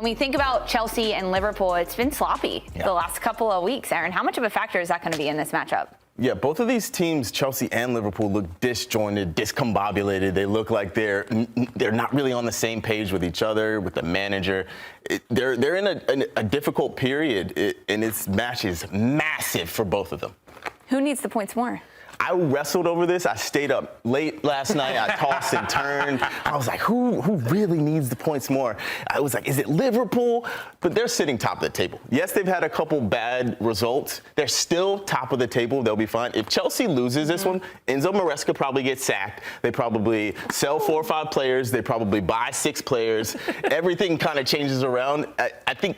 When we think about Chelsea and Liverpool, it's been sloppy the last couple of weeks. Aaron, how much of a factor is that going to be in this matchup? Yeah, both of these teams, Chelsea and Liverpool, look disjointed, discombobulated. They look like they're not really on the same page with each other, with the manager. They're in a difficult period, and this match is massive for both of them. Who needs the points more? I wrestled over this. I stayed up late last night. I tossed and turned. I was like, who really needs the points more? I was like, is it Liverpool? But they're sitting top of the table. Yes, they've had a couple bad results. They're still top of the table. They'll be fine. If Chelsea loses this one, Enzo Maresca probably gets sacked. They probably sell 4 or 5 players. They probably buy 6 players. Everything kind of changes around. I think,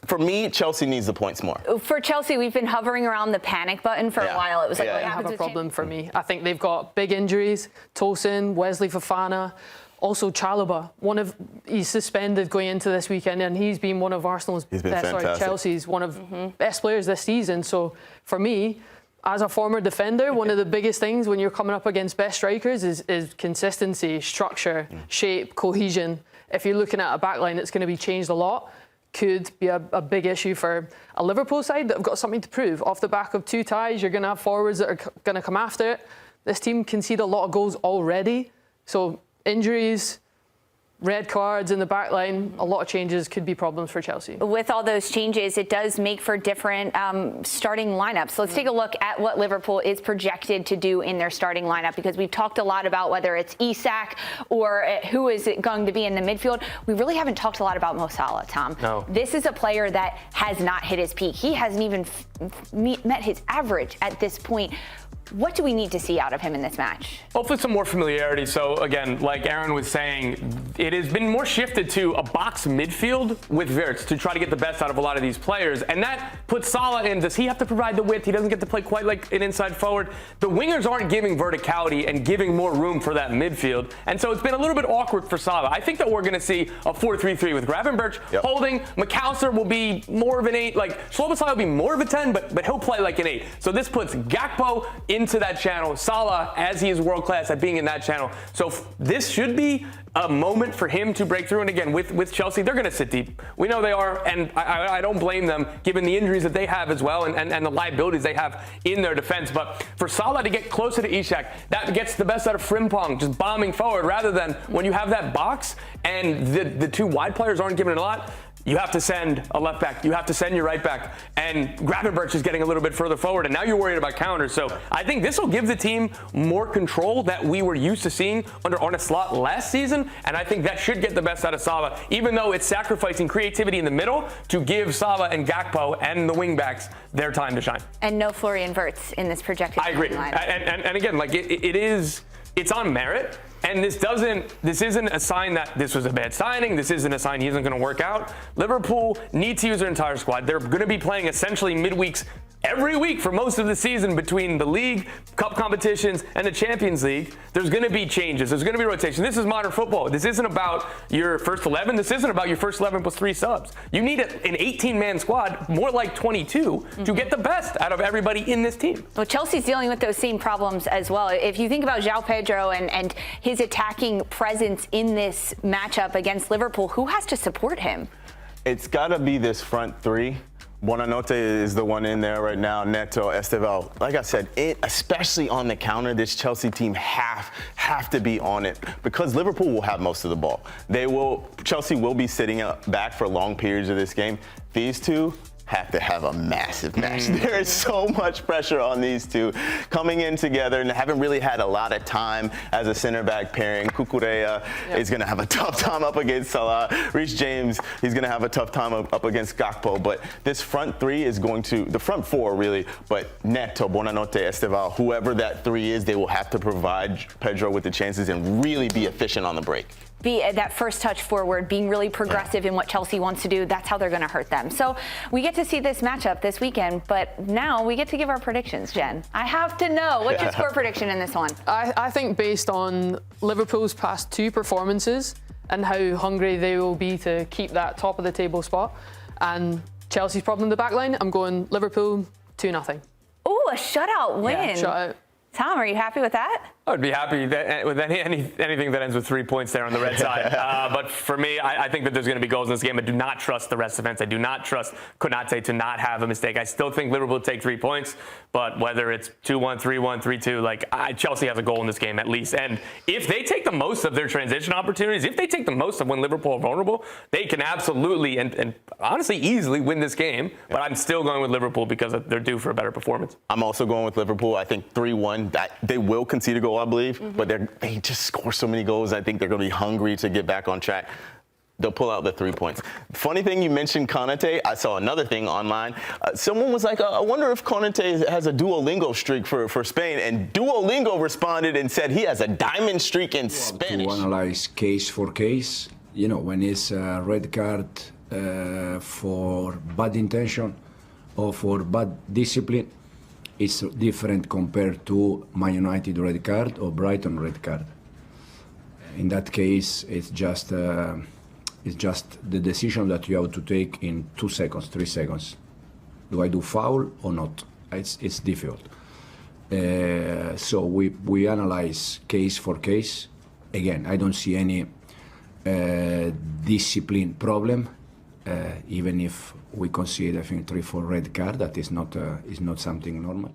for me, Chelsea needs the points more. For Chelsea, we've been hovering around the panic button for a while. It was like, what happens have a problem for me. I think they've got big injuries. Tosin, Wesley Fofana, also Chalobah. He's suspended going into this weekend, and he's been one of Chelsea's one of best players this season. So for me, as a former defender, one of the biggest things when you're coming up against best strikers is consistency, structure, shape, cohesion. If you're looking at a backline that's going to be changed a lot, could be a big issue for a Liverpool side that have got something to prove. Off the back of 2 ties, you're going to have forwards that are going to come after it. This team concede a lot of goals already. So injuries, red cards in the back line, a lot of changes could be problems for Chelsea. With all those changes, it does make for different starting lineups. So let's take a look at what Liverpool is projected to do in their starting lineup, because we've talked a lot about whether it's Isak or who is it going to be in the midfield. We really haven't talked a lot about Mo Salah, Tom. No. This is a player that has not hit his peak. He hasn't even met his average at this point. What do we need to see out of him in this match? Hopefully some more familiarity. So, again, like Aaron was saying, it has been more shifted to a box midfield with Wirtz to try to get the best out of a lot of these players. And that puts Salah in. Does he have to provide the width? He doesn't get to play quite like an inside forward. The wingers aren't giving verticality and giving more room for that midfield. And so it's been a little bit awkward for Salah. I think that we're going to see a 4-3-3 with Gravenberch holding. McAllister will be more of an 8. Like, Szoboszlai will be more of a 10, but he'll play like an 8. So this puts Gakpo into that channel. Salah, as he is world class at being in that channel. So this should be a moment for him to break through. And again, with Chelsea, they're going to sit deep. We know they are, and I don't blame them given the injuries that they have as well and the liabilities they have in their defense. But for Salah to get closer to Isak, that gets the best out of Frimpong, just bombing forward, rather than when you have that box and the 2 wide players aren't giving it a lot. You have to send a left back. You have to send your right back. And Gravenberch is getting a little bit further forward, and now you're worried about counters. So I think this will give the team more control that we were used to seeing under Arne Slot last season, and I think that should get the best out of Salah, even though it's sacrificing creativity in the middle to give Salah and Gakpo and the wingbacks their time to shine. And no Florian Wirtz in this projected I agree. And again, like it's on merit. And this isn't a sign that this was a bad signing. This isn't a sign he isn't going to work out. Liverpool need to use their entire squad. They're going to be playing essentially midweeks every week for most of the season between the league, cup competitions, and the Champions League. There's going to be changes. There's going to be rotation. This is modern football. This isn't about your first 11. This isn't about your first 11 plus 3 subs. You need an 18-man squad, more like 22, to get the best out of everybody in this team. Well, Chelsea's dealing with those same problems as well. If you think about João Pedro and his attacking presence in this matchup against Liverpool, who has to support him? It's got to be this front 3. Buonanotte is the one in there right now. Neto, Estevao. Like I said, especially on the counter, this Chelsea team have to be on it, because Liverpool will have most of the ball. Chelsea will be sitting back for long periods of this game. These 2 have to have a massive match. There is so much pressure on these 2 coming in together, and haven't really had a lot of time as a center back pairing. Cucurella is going to have a tough time up against Salah. Reece James, he's going to have a tough time up against Gakpo. But this front 3 is going to, the front 4 really, but Neto, Buonanotte, Estevao, whoever that 3 is, they will have to provide Pedro with the chances and really be efficient on the break. Be that first touch forward, being really progressive in what Chelsea wants to do. That's how they're going to hurt them. So we get to see this matchup this weekend, but now we get to give our predictions, Jen. I have to know, what's your score prediction in this one? I think based on Liverpool's past 2 performances and how hungry they will be to keep that top of the table spot, and Chelsea's problem in the back line, I'm going Liverpool 2-0. Oh, a shutout win. Yeah, shutout. Tom, are you happy with that? I would be happy with anything that ends with 3 points there on the red side. But for me, I think that there's going to be goals in this game. I do not trust the rest of the defense. I do not trust Konate to not have a mistake. I still think Liverpool will take 3 points, but whether it's 2-1, 3-1, 3-2, Chelsea has a goal in this game at least. And if they take the most of their transition opportunities, if they take the most of when Liverpool are vulnerable, they can absolutely and honestly easily win this game. But I'm still going with Liverpool because they're due for a better performance. I'm also going with Liverpool. I think 3-1. They will concede a goal, I believe, but they just score so many goals. I think they're going to be hungry to get back on track. They'll pull out the 3 points. Funny thing, you mentioned Konate. I saw another thing online. Someone was like, I wonder if Konate has a Duolingo streak for Spain. And Duolingo responded and said he has a diamond streak in Spanish. To analyze case for case, when it's a red card for bad intention or for bad discipline, it's different compared to Man United red card or Brighton red card. In that case, it's just the decision that you have to take in 2 seconds, 3 seconds. Do I do foul or not? It's difficult. So we analyze case for case. Again, I don't see any discipline problem. Even if we consider, I think, 3-4 red card, that is not something normal.